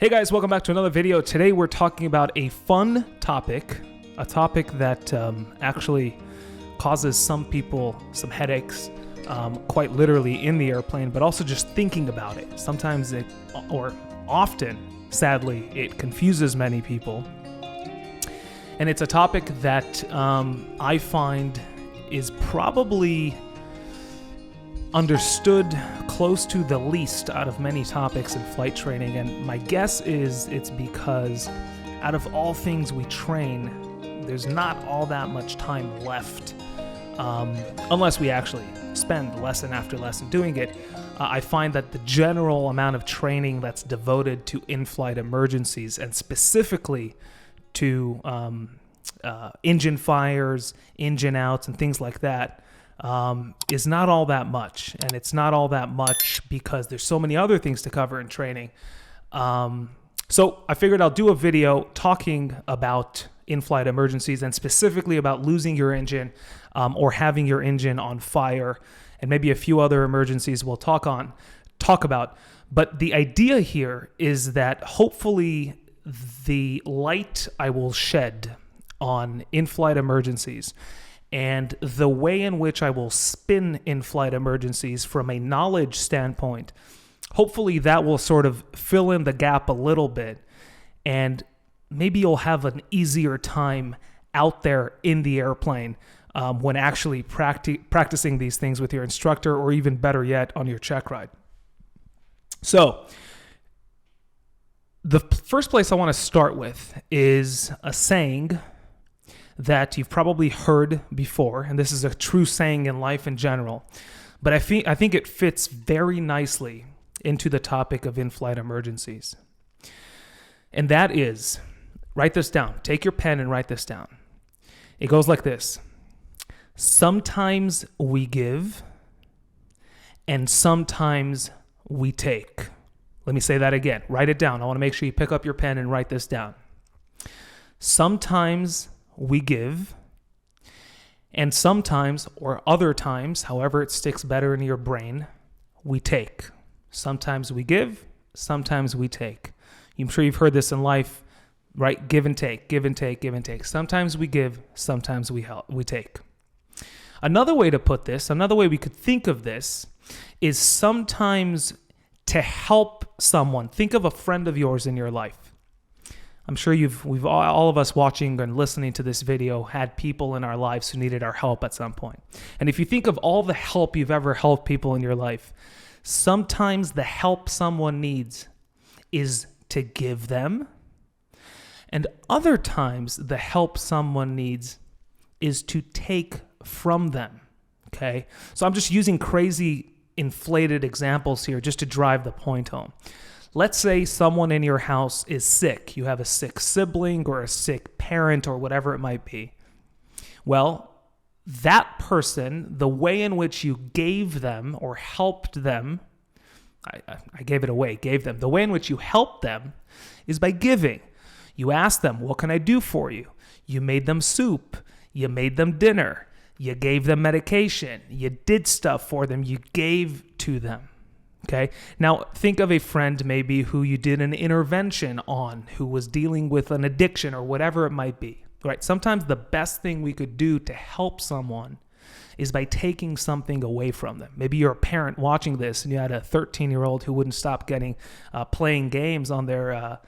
Hey guys, welcome back to another video. Today we're talking about a fun topic, a topic that actually causes some people some headaches, quite literally in the airplane, but also just thinking about it. Sometimes or often, sadly, it confuses many people. And it's a topic that I find is probably understood close to the least out of many topics in flight training, and my guess is it's because out of all things we train, there's not all that much time left unless we actually spend lesson after lesson doing it. I find that the general amount of training that's devoted to in-flight emergencies and specifically to engine fires, engine outs, and things like that is not all that much. And it's not all that much because there's so many other things to cover in training. So I figured I'll do a video talking about in-flight emergencies and specifically about losing your engine or having your engine on fire, and maybe a few other emergencies we'll talk about. But the idea here is that hopefully the light I will shed on in-flight emergencies and the way in which I will spin in-flight emergencies from a knowledge standpoint, hopefully that will sort of fill in the gap a little bit, and maybe you'll have an easier time out there in the airplane when actually practicing these things with your instructor, or even better yet, on your check ride. So the first place I want to start with is a saying that you've probably heard before, and this is a true saying in life in general, but I think it fits very nicely into the topic of in-flight emergencies. And that is, write this down. Take your pen and write this down. It goes like this: sometimes we give, and sometimes we take. Let me say that again. Write it down. I want to make sure you pick up your pen and write this down. Sometimes we give, and sometimes, or other times, however it sticks better in your brain, we take. Sometimes we give, sometimes we take. I'm sure you've heard this in life, right? Give and take, give and take, give and take. Sometimes we give, sometimes we take. Another way to put this, another way we could think of this, is sometimes to help someone. Think of a friend of yours in your life. I'm sure we've all of us watching and listening to this video had people in our lives who needed our help at some point. And if you think of all the help you've ever helped people in your life, sometimes the help someone needs is to give them, and other times the help someone needs is to take from them. Okay? So I'm just using crazy inflated examples here just to drive the point home. Let's say someone in your house is sick. You have a sick sibling or a sick parent or whatever it might be. Well, that person, the way in which you gave them or helped them, I gave it away, gave them. The way in which you helped them is by giving. You asked them, what can I do for you? You made them soup. You made them dinner. You gave them medication. You did stuff for them. You gave to them. Okay. Now think of a friend maybe who you did an intervention on, who was dealing with an addiction or whatever it might be, right? Sometimes the best thing we could do to help someone is by taking something away from them. Maybe you're a parent watching this and you had a 13-year-old who wouldn't stop playing games on their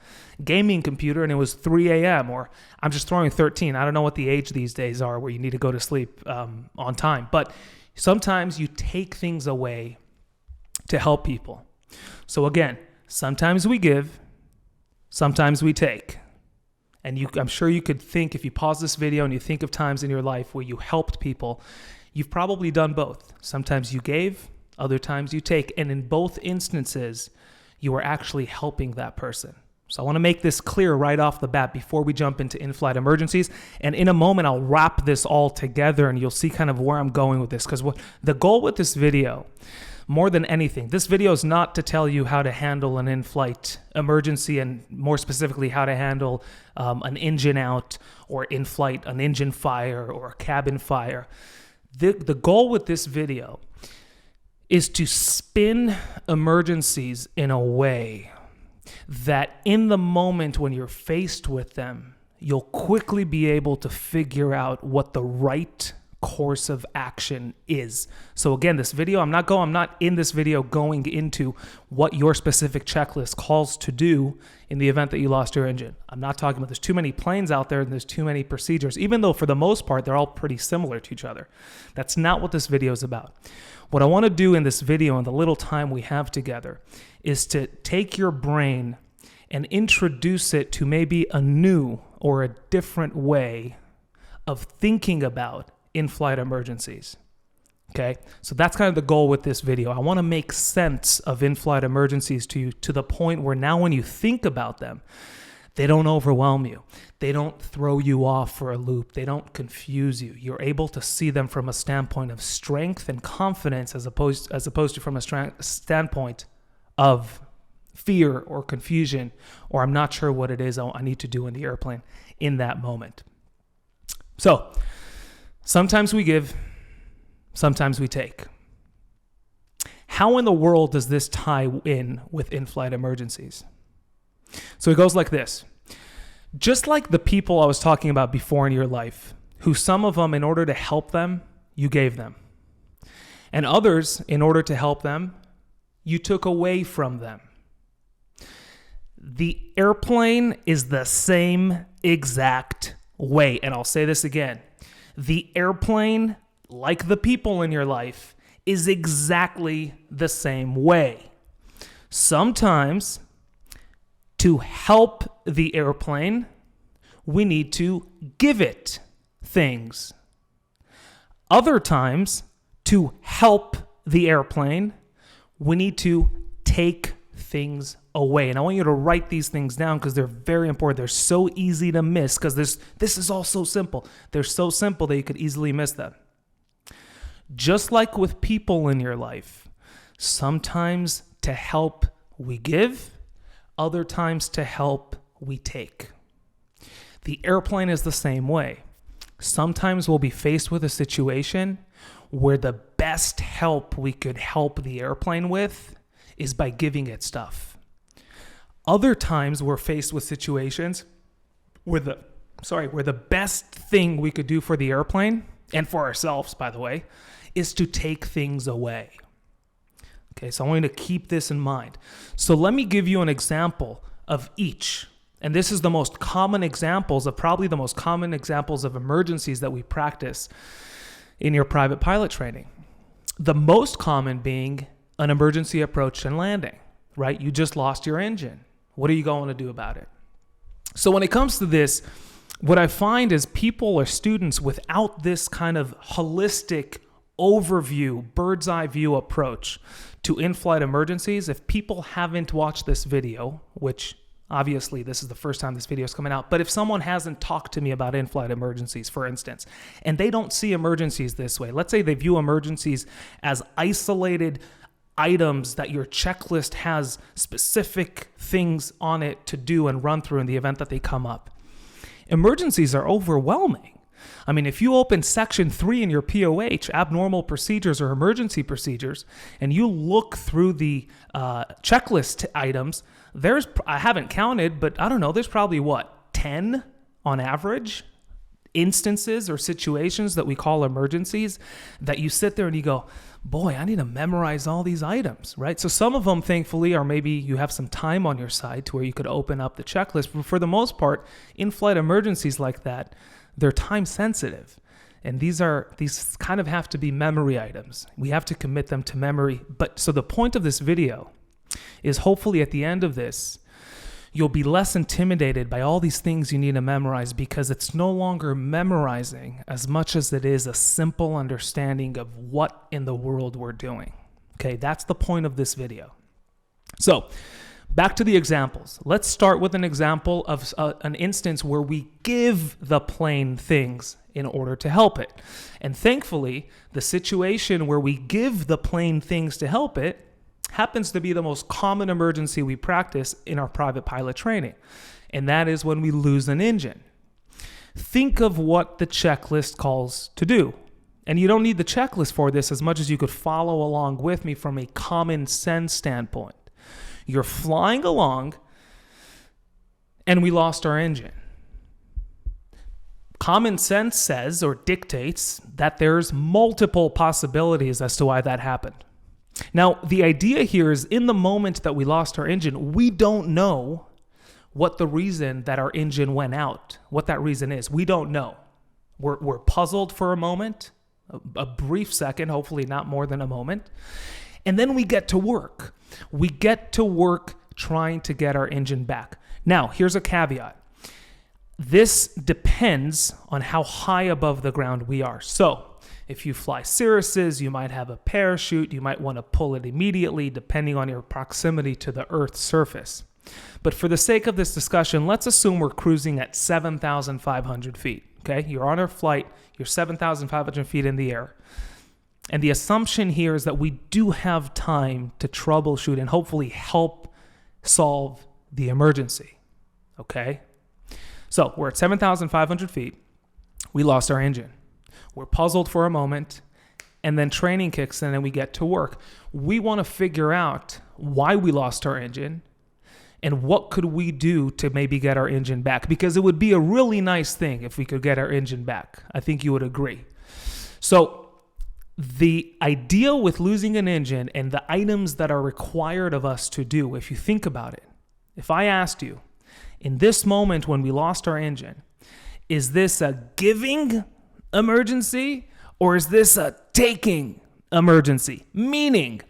gaming computer, and it was 3 a.m. Or I'm just throwing 13. I don't know what the age these days are where you need to go to sleep on time. But sometimes you take things away to help people. So again, sometimes we give, sometimes we take. And I'm sure you could think, if you pause this video and you think of times in your life where you helped people, you've probably done both. Sometimes you gave, other times you take. And in both instances, you are actually helping that person. So I want to make this clear right off the bat before we jump into in-flight emergencies. And in a moment, I'll wrap this all together and you'll see kind of where I'm going with this. Because the goal with this video, more than anything, this video is not to tell you how to handle an in-flight emergency, and more specifically how to handle an engine out, or in-flight an engine fire or a cabin fire. The goal with this video is to spin emergencies in a way that in the moment when you're faced with them, you'll quickly be able to figure out what the right course of action is. So again, this video, I'm not in this video going into what your specific checklist calls to do in the event that you lost your engine. I'm not talking about there's too many planes out there and there's too many procedures, even though for the most part, they're all pretty similar to each other. That's not what this video is about. What I want to do in this video and the little time we have together is to take your brain and introduce it to maybe a new or a different way of thinking about in-flight emergencies. Okay, so that's kind of the goal with this video. I want to make sense of in-flight emergencies to you to the point where now when you think about them, they don't overwhelm you. They don't throw you off for a loop. They don't confuse you. You're able to see them from a standpoint of strength and confidence as opposed to from a standpoint of fear or confusion, or I'm not sure what it is I need to do in the airplane in that moment. So, sometimes we give, sometimes we take. How in the world does this tie in with in-flight emergencies? So it goes like this. Just like the people I was talking about before in your life, who some of them, in order to help them, you gave them. And others, in order to help them, you took away from them. The airplane is the same exact way. And I'll say this again. The airplane, like the people in your life, is exactly the same way. Sometimes, to help the airplane, we need to give it things. Other times, to help the airplane, we need to take things away. And I want you to write these things down because they're very important. They're so easy to miss because this is all so simple. They're so simple that you could easily miss them. Just like with people in your life, sometimes to help we give, other times to help we take. The airplane is the same way. Sometimes we'll be faced with a situation where the best help we could help the airplane with is by giving it stuff. Other times we're faced with situations where the best thing we could do for the airplane, and for ourselves, by the way, is to take things away. Okay, so I want you to keep this in mind. So let me give you an example of each. And this is the most common examples of emergencies that we practice in your private pilot training. The most common being an emergency approach and landing, right? You just lost your engine. What are you going to do about it? So when it comes to this, what I find is people or students without this kind of holistic overview, bird's eye view approach to in-flight emergencies, if people haven't watched this video, which obviously this is the first time this video is coming out, but if someone hasn't talked to me about in-flight emergencies, for instance, and they don't see emergencies this way, let's say they view emergencies as isolated items that your checklist has specific things on it to do and run through in the event that they come up. Emergencies are overwhelming. I mean, if you open section 3 in your POH, abnormal procedures or emergency procedures, and you look through the checklist items, I haven't counted, but I don't know, there's probably 10 on average instances or situations that we call emergencies that you sit there and you go, boy, I need to memorize all these items, right? So some of them, thankfully, are maybe you have some time on your side to where you could open up the checklist. But for the most part, in-flight emergencies like that, they're time sensitive. And these kind of have to be memory items. We have to commit them to memory. But so the point of this video is hopefully at the end of this, you'll be less intimidated by all these things you need to memorize because it's no longer memorizing as much as it is a simple understanding of what in the world we're doing. Okay, that's the point of this video. So back to the examples. Let's start with an example of an instance where we give the plane things in order to help it. And thankfully, the situation where we give the plane things to help it happens to be the most common emergency we practice in our private pilot training, and that is when we lose an engine. Think of what the checklist calls to do. And you don't need the checklist for this as much as you could follow along with me from a common sense standpoint. You're flying along and we lost our engine. Common sense says or dictates that there's multiple possibilities as to why that happened. Now, the idea here is in the moment that we lost our engine, we don't know what the reason that our engine went out, what that reason is. We don't know. We're puzzled for a moment, a brief second, hopefully not more than a moment. And then we get to work. We get to work trying to get our engine back. Now, here's a caveat. This depends on how high above the ground we are. So, if you fly Cirruses, you might have a parachute. You might want to pull it immediately, depending on your proximity to the Earth's surface. But for the sake of this discussion, let's assume we're cruising at 7,500 feet. Okay, you're on a flight. You're 7,500 feet in the air. And the assumption here is that we do have time to troubleshoot and hopefully help solve the emergency. Okay? So we're at 7,500 feet. We lost our engine. We're puzzled for a moment, and then training kicks in and we get to work. We want to figure out why we lost our engine and what could we do to maybe get our engine back, because it would be a really nice thing if we could get our engine back. I think you would agree. So the idea with losing an engine and the items that are required of us to do, if you think about it, if I asked you, in this moment when we lost our engine, is this a giving emergency or is this a taking emergency? Meaning,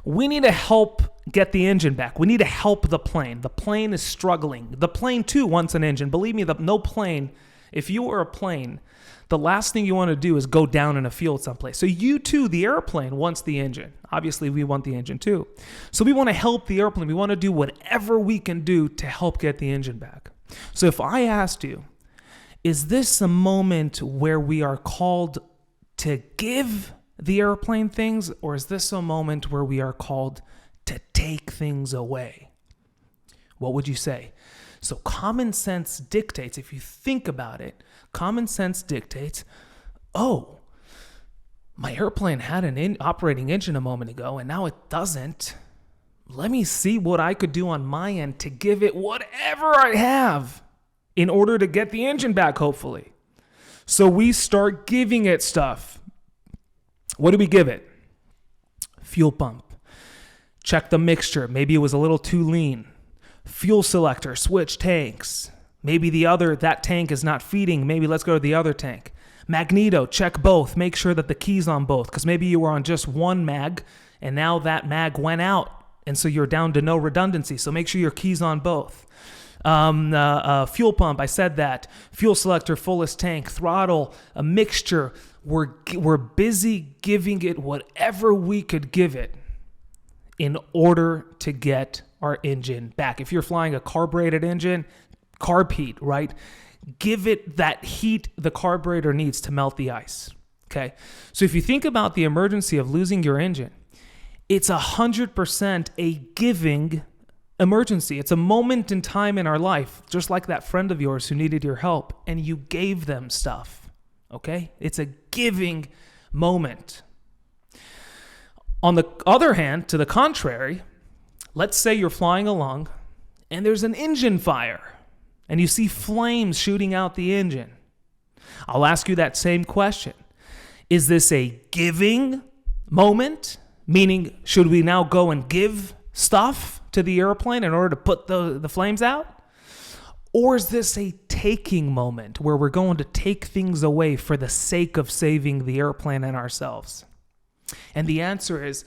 we need to help get the engine back. We need to help the plane. The plane is struggling. The plane too wants an engine. Believe me, no plane, if you were a plane, the last thing you want to do is go down in a field someplace. So you too, the airplane wants the engine. Obviously, we want the engine too. So we want to help the airplane. We want to do whatever we can do to help get the engine back. So if I asked you, is this a moment where we are called to give the airplane things, or is this a moment where we are called to take things away? What would you say? So common sense dictates, if you think about it, common sense dictates, oh, my airplane had an operating engine a moment ago and now it doesn't. Let me see what I could do on my end to give it whatever I have in order to get the engine back, hopefully. So we start giving it stuff. What do we give it? Fuel pump. Check the mixture. Maybe it was a little too lean. Fuel selector, switch tanks. Maybe that tank is not feeding. Maybe let's go to the other tank. Magneto, check both. Make sure that the key's on both, because maybe you were on just one mag and now that mag went out. And so you're down to no redundancy. So make sure your key's on both. Fuel pump, I said that. Fuel selector, fullest tank, throttle, a mixture. We're busy giving it whatever we could give it in order to get our engine back. If you're flying a carbureted engine, carb heat, right? Give it that heat the carburetor needs to melt the ice. Okay? So if you think about the emergency of losing your engine, it's 100% a giving emergency. It's a moment in time in our life, just like that friend of yours who needed your help and you gave them stuff. Okay? It's a giving moment. On the other hand, to the contrary, let's say you're flying along and there's an engine fire and you see flames shooting out the engine. I'll ask you that same question. Is this a giving moment? Meaning, should we now go and give stuff to the airplane in order to put the flames out? Or is this a taking moment where we're going to take things away for the sake of saving the airplane and ourselves? And the answer is,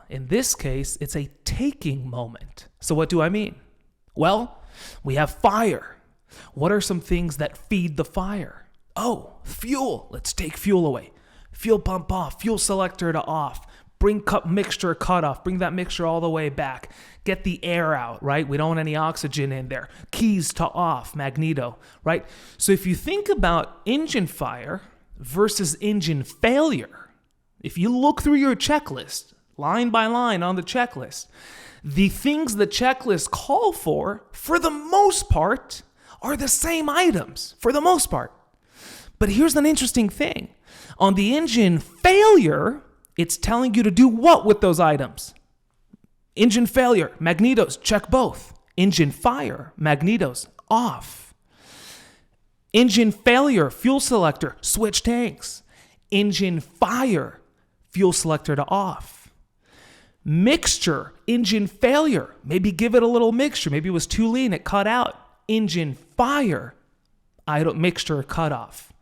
in this case, it's a taking moment. So what do I mean? Well, we have fire. What are some things that feed the fire? Oh, fuel. Let's take fuel away. Fuel pump off. Fuel selector to off. Bring mixture cut off. Bring that mixture all the way back. Get the air out, right? We don't want any oxygen in there. Keys to off. Magneto, right? So if you think about engine fire versus engine failure, if you look through your checklist, line by line on the checklist, the things the checklist call for the most part, are the same items, for the most part. But here's an interesting thing. On the engine failure, it's telling you to do what with those items? Engine failure, magnetos, check both. engine fire, magnetos, off. Engine failure, fuel selector, switch tanks. Engine fire, fuel selector to off. Mixture, engine failure, maybe give it a little mixture. Maybe it was too lean, it cut out. Engine fire, idle mixture cut off.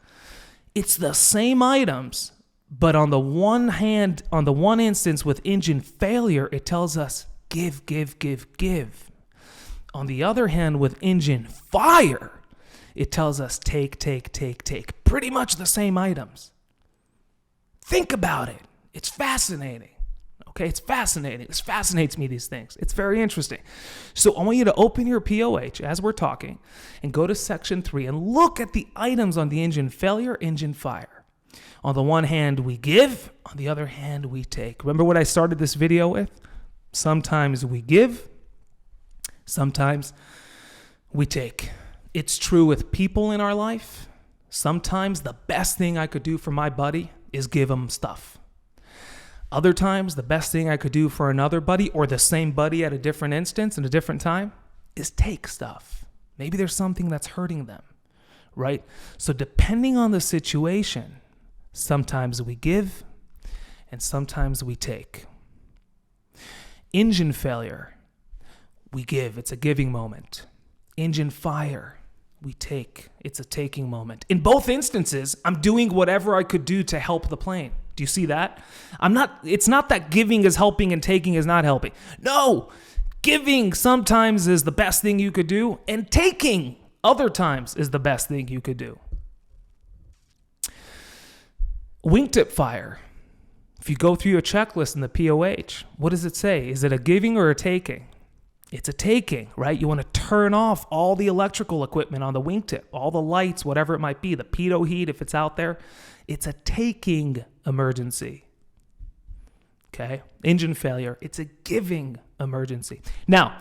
It's the same items, but on the one hand, on the one instance with engine failure, it tells us give, give, give, give. On the other hand, with engine fire, it tells us take, take, take, take. Pretty much the same items. Think about it. It's fascinating. Okay, it's fascinating. It fascinates me, these things. It's very interesting. So I want you to open your POH as we're talking and go to section 3 and look at the items on the engine failure, engine fire. On the one hand, we give. On the other hand, we take. Remember what I started this video with? Sometimes we give. Sometimes we take. It's true with people in our life. Sometimes the best thing I could do for my buddy is give him stuff. Other times, the best thing I could do for another buddy or the same buddy at a different instance in a different time is take stuff. Maybe there's something that's hurting them, right? So depending on the situation, sometimes we give and sometimes we take. Engine failure, we give. It's a giving moment. Engine fire, we take. It's a taking moment. In both instances, I'm doing whatever I could do to help the plane. Do you see that? It's not that giving is helping and taking is not helping. No, giving sometimes is the best thing you could do, and taking other times is the best thing you could do. Wingtip fire. If you go through your checklist in the POH, what does it say? Is it a giving or a taking? It's a taking, right? You want to turn off all the electrical equipment on the wingtip, all the lights, whatever it might be, the pitot heat if it's out there. It's a taking emergency. Okay? Engine failure, it's a giving emergency. Now,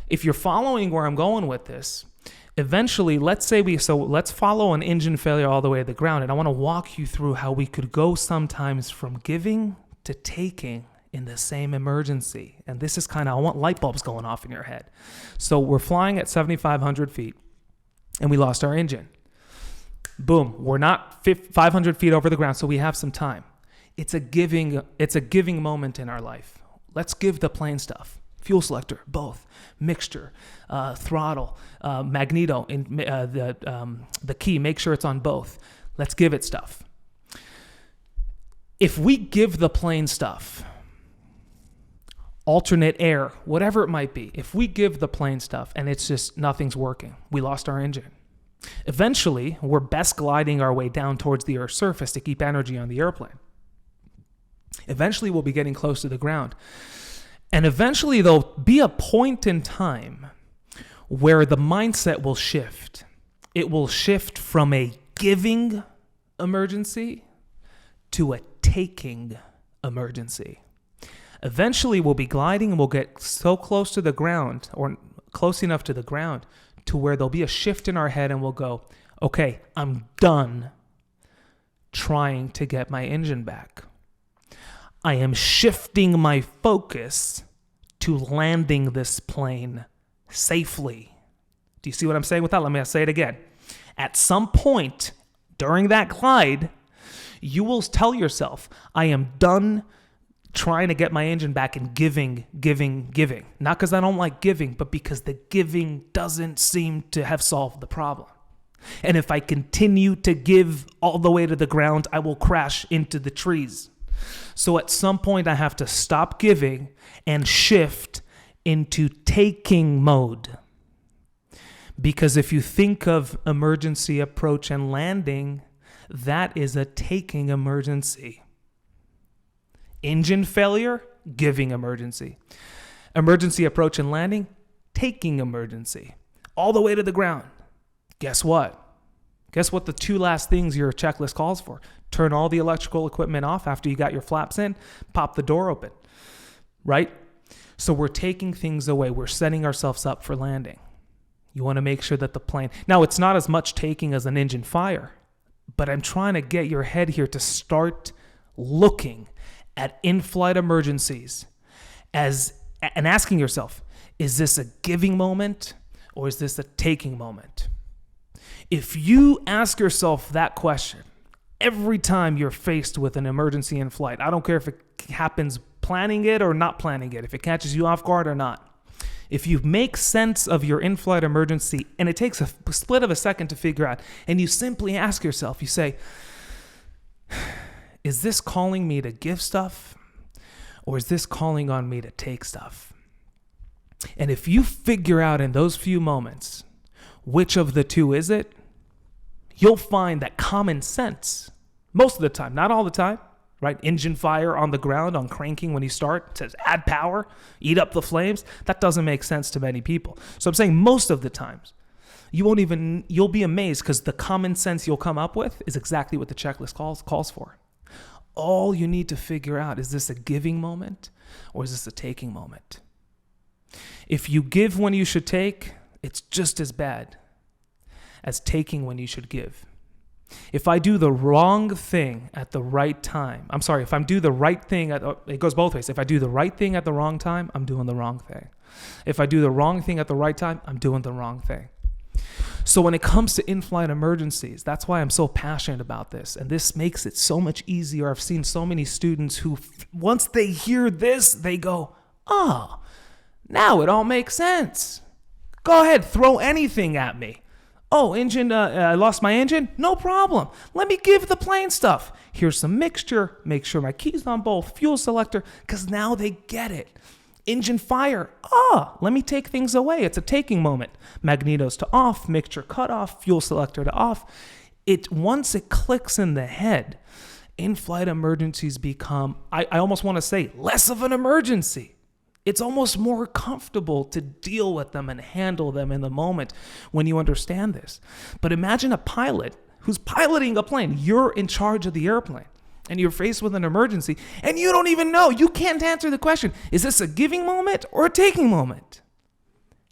if you're following where I'm going with this, eventually, let's follow an engine failure all the way to the ground, and I want to walk you through how we could go sometimes from giving to taking in the same emergency. And this is I want light bulbs going off in your head. So we're flying at 7,500 feet, and we lost our engine. Boom, we're not 500 feet over the ground, so we have some time. It's a giving moment in our life. Let's give the plane stuff. Fuel selector, both. Mixture, throttle, magneto, the key, make sure it's on both. Let's give it stuff. If we give the plane stuff, alternate air, whatever it might be, if we give the plane stuff and it's just nothing's working, we lost our engine. Eventually, we're best gliding our way down towards the Earth's surface to keep energy on the airplane. Eventually, we'll be getting close to the ground. And eventually, there'll be a point in time where the mindset will shift. It will shift from a giving emergency to a taking emergency. Eventually, we'll be gliding and we'll get so close to the ground, or close enough to the ground, to where there'll be a shift in our head and we'll go, okay, I'm done trying to get my engine back. I am shifting my focus to landing this plane safely. Do you see what I'm saying with that? Let me say it again. At some point during that glide, you will tell yourself, I am done trying to get my engine back and giving. Not because I don't like giving, but because the giving doesn't seem to have solved the problem. And if I continue to give all the way to the ground, I will crash into the trees. So at some point, I have to stop giving and shift into taking mode. Because if you think of emergency approach and landing, that is a taking emergency. Engine failure, giving emergency. Emergency approach and landing, taking emergency. All the way to the ground. Guess what? Guess what the two last things your checklist calls for? Turn all the electrical equipment off after you got your flaps in, pop the door open, right? So we're taking things away. We're setting ourselves up for landing. You want to make sure that the plane... Now, it's not as much taking as an engine fire, but I'm trying to get your head here to start looking at in-flight emergencies and asking yourself, Is this a giving moment or is this a taking moment? If you ask yourself that question every time you're faced with an emergency in flight, I don't care if it happens planning it or not planning it, if it catches you off guard or not. If you make sense of your in-flight emergency, and it takes a split of a second to figure out, and you simply ask yourself, you say, is this calling me to give stuff, or is this calling on me to take stuff? And if you figure out in those few moments which of the two is it, you'll find that common sense, most of the time, not all the time, right? Engine fire on the ground, on cranking when you start, says add power, eat up the flames. That doesn't make sense to many people. So I'm saying most of the times, you'll be amazed because the common sense you'll come up with is exactly what the checklist calls for. All you need to figure out, is this a giving moment or is this a taking moment? If you give when you should take, it's just as bad as taking when you should give. If I do the wrong thing at the right time, if I do the right thing, it goes both ways. If I do the right thing at the wrong time, I'm doing the wrong thing. If I do the wrong thing at the right time, I'm doing the wrong thing. So when it comes to in-flight emergencies, that's why I'm so passionate about this. And this makes it so much easier. I've seen so many students who, once they hear this, they go, oh, now it all makes sense. Go ahead, throw anything at me. Oh, engine, I lost my engine? No problem. Let me give the plane stuff. Here's some mixture. Make sure my key's on both. Fuel selector, because now they get it. Engine fire. Let me take things away. It's a taking moment. Magnetos to off, mixture cut off, fuel selector to off. Once it clicks in the head, in-flight emergencies become, I almost want to say, less of an emergency. It's almost more comfortable to deal with them and handle them in the moment when you understand this. But imagine a pilot who's piloting a plane. You're in charge of the airplane and you're faced with an emergency and you don't even know. You can't answer the question, is this a giving moment or a taking moment?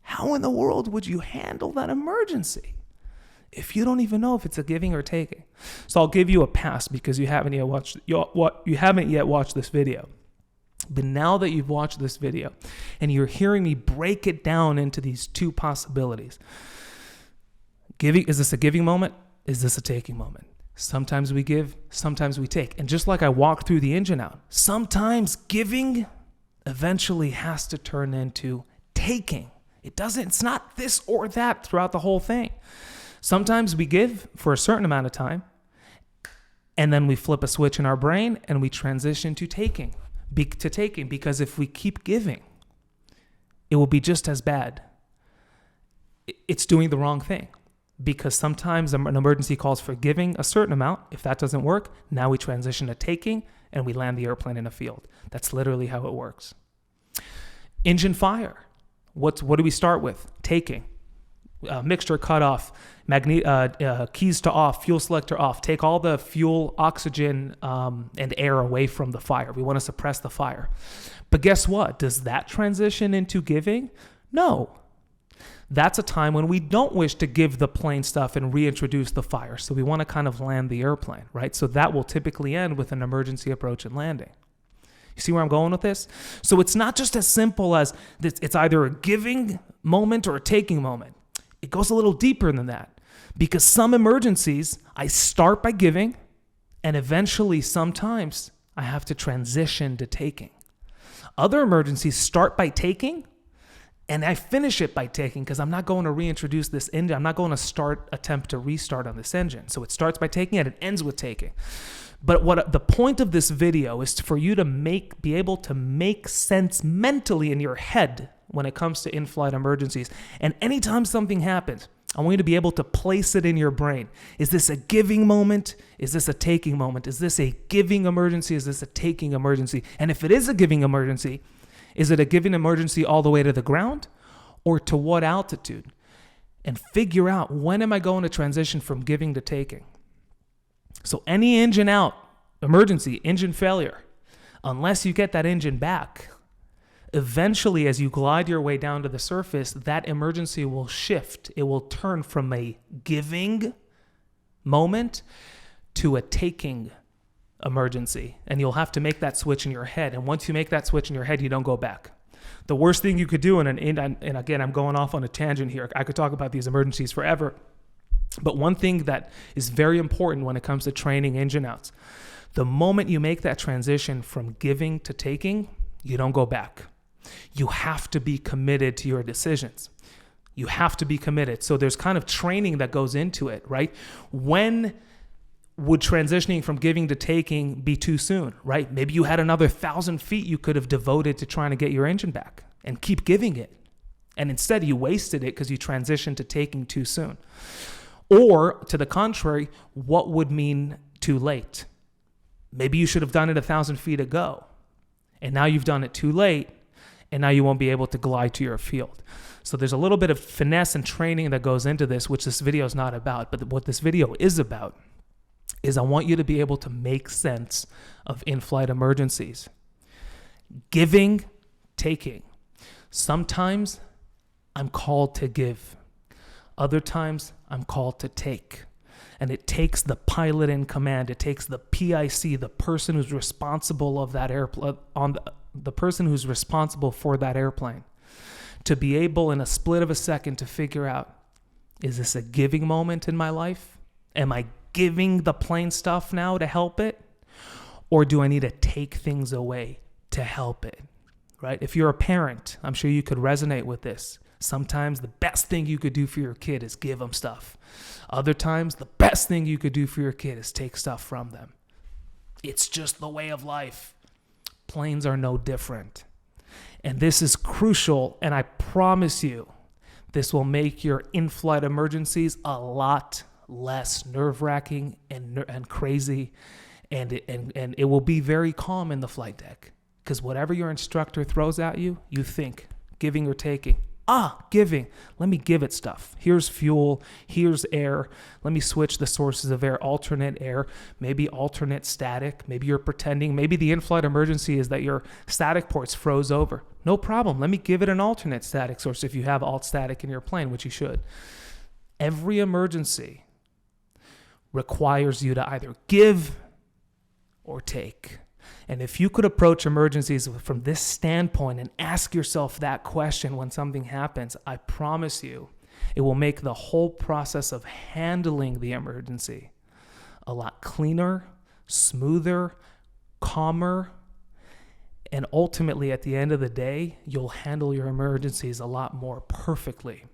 How in the world would you handle that emergency if you don't even know if it's a giving or taking? So I'll give you a pass because you haven't yet watched this video. But now that you've watched this video and you're hearing me break it down into these two possibilities, is this a giving moment? Is this a taking moment? Sometimes we give, sometimes we take. And just like I walked through the engine out, sometimes giving eventually has to turn into taking. It's not this or that throughout the whole thing. Sometimes we give for a certain amount of time and then we flip a switch in our brain and we transition to taking. Because if we keep giving, it will be just as bad. It's doing the wrong thing because sometimes an emergency calls for giving a certain amount. If that doesn't work, now we transition to taking and we land the airplane in a field. That's literally how it works. Engine fire. What do we start with? Taking. Mixture cut off, keys to off, fuel selector off. Take all the fuel, oxygen, and air away from the fire. We want to suppress the fire. But guess what? Does that transition into giving? No. That's a time when we don't wish to give the plane stuff and reintroduce the fire. So we want to kind of land the airplane, right? So that will typically end with an emergency approach and landing. You see where I'm going with this? So it's not just as simple as it's either a giving moment or a taking moment. It goes a little deeper than that because some emergencies, I start by giving and eventually sometimes I have to transition to taking. Other emergencies start by taking and I finish it by taking because I'm not going to reintroduce this engine. I'm not going to attempt to restart on this engine. So it starts by taking and it ends with taking. But what the point of this video is for you to be able to make sense mentally in your head when it comes to in-flight emergencies. And anytime something happens, I want you to be able to place it in your brain. Is this a giving moment? Is this a taking moment? Is this a giving emergency? Is this a taking emergency? And if it is a giving emergency, is it a giving emergency all the way to the ground or to what altitude? And figure out, when am I going to transition from giving to taking? So any engine out, emergency, engine failure, unless you get that engine back, eventually, as you glide your way down to the surface, that emergency will shift. It will turn from a giving moment to a taking emergency. And you'll have to make that switch in your head. And once you make that switch in your head, you don't go back. The worst thing you could do, and again, I'm going off on a tangent here. I could talk about these emergencies forever. But one thing that is very important when it comes to training ins and outs, the moment you make that transition from giving to taking, you don't go back. You have to be committed to your decisions. You have to be committed. So there's kind of training that goes into it, right? When would transitioning from giving to taking be too soon, right? Maybe you had another 1,000 feet you could have devoted to trying to get your engine back and keep giving it. And instead you wasted it because you transitioned to taking too soon. Or to the contrary, what would mean too late? Maybe you should have done it 1,000 feet ago, and now you've done it too late, and now you won't be able to glide to your field. So there's a little bit of finesse and training that goes into this, which this video is not about. But what this video is about is I want you to be able to make sense of in-flight emergencies. Giving, taking. Sometimes I'm called to give. Other times I'm called to take. And it takes the pilot in command. It takes the PIC, the person who's responsible of that airplane, the person who's responsible for that airplane, to be able in a split of a second to figure out, is this a giving moment in my life? Am I giving the plane stuff now to help it? Or do I need to take things away to help it? Right? If you're a parent, I'm sure you could resonate with this. Sometimes the best thing you could do for your kid is give them stuff. Other times, the best thing you could do for your kid is take stuff from them. It's just the way of life. Planes are no different. And this is crucial, and I promise you, this will make your in-flight emergencies a lot less nerve-wracking and crazy, and it will be very calm in the flight deck. Because whatever your instructor throws at you, you think, giving or taking. Giving. Let me give it stuff. Here's fuel. Here's air. Let me switch the sources of air. Alternate air. Maybe alternate static. Maybe you're pretending. Maybe the in-flight emergency is that your static ports froze over. No problem. Let me give it an alternate static source if you have alt static in your plane, which you should. Every emergency requires you to either give or take. And if you could approach emergencies from this standpoint and ask yourself that question when something happens, I promise you, it will make the whole process of handling the emergency a lot cleaner, smoother, calmer, and ultimately, at the end of the day, you'll handle your emergencies a lot more perfectly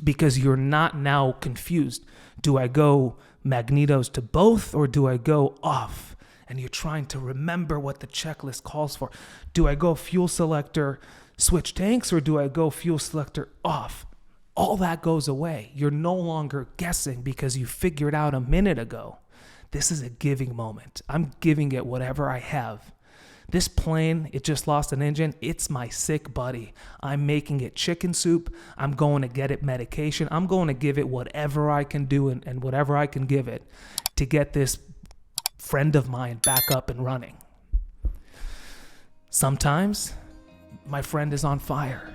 because you're not now confused. Do I go magnetos to both or do I go off? And you're trying to remember what the checklist calls for. Do I go fuel selector, switch tanks, or do I go fuel selector off? All that goes away. You're no longer guessing because you figured out a minute ago. This is a giving moment. I'm giving it whatever I have. This plane, it just lost an engine. It's my sick buddy. I'm making it chicken soup. I'm going to get it medication. I'm going to give it whatever I can do and whatever I can give it to get this friend of mine back up and running. Sometimes my friend is on fire.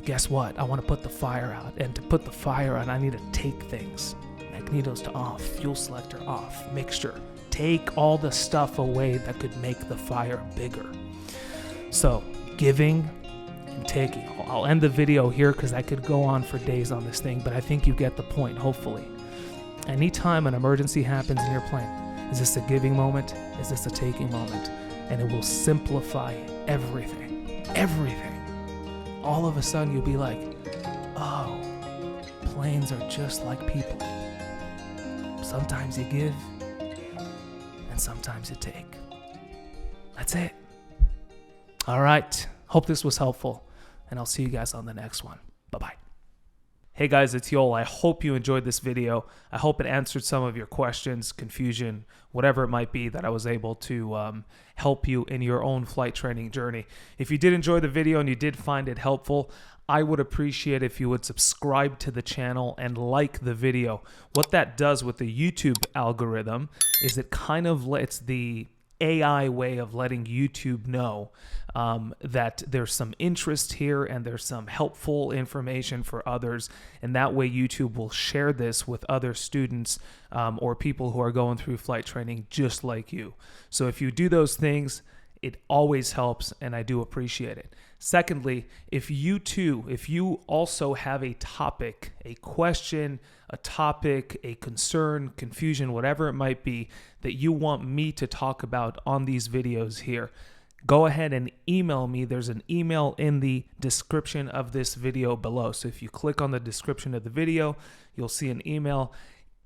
Guess what? I want to put the fire out. And to put the fire out, I need to take things. Magnetos to off, fuel selector off, mixture. Take all the stuff away that could make the fire bigger. So, giving and taking. I'll end the video here because I could go on for days on this thing, but I think you get the point, hopefully. Anytime an emergency happens in your plane, is this a giving moment? Is this a taking moment? And it will simplify everything. Everything. All of a sudden you'll be like, oh, planes are just like people. Sometimes you give, and sometimes you take. That's it. All right. Hope this was helpful, and I'll see you guys on the next one. Bye-bye. Hey guys, it's Yoel. I hope you enjoyed this video. I hope it answered some of your questions, confusion, whatever it might be, that I was able to help you in your own flight training journey. If you did enjoy the video and you did find it helpful, I would appreciate if you would subscribe to the channel and like the video. What that does with the YouTube algorithm is it kind of lets the AI way of letting YouTube know that there's some interest here and there's some helpful information for others. And that way YouTube will share this with other students or people who are going through flight training just like you. So if you do those things, It always helps, and I do appreciate it. Secondly, if you also have a topic, a question, a topic, a concern, confusion, whatever it might be that you want me to talk about on these videos here, go ahead and email me. There's an email in the description of this video below. So if you click on the description of the video, you'll see an email.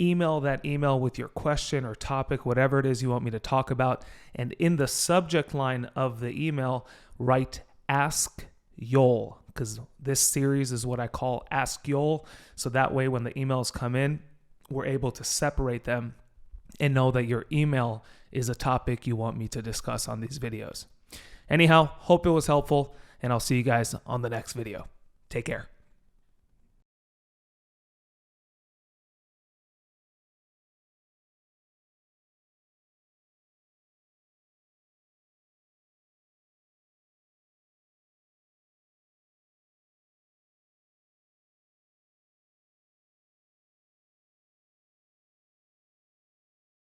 Email that email with your question or topic, whatever it is you want me to talk about. And in the subject line of the email, write Ask Yoel, because this series is what I call Ask Yoel. So that way, when the emails come in, we're able to separate them and know that your email is a topic you want me to discuss on these videos. Anyhow, hope it was helpful, and I'll see you guys on the next video. Take care.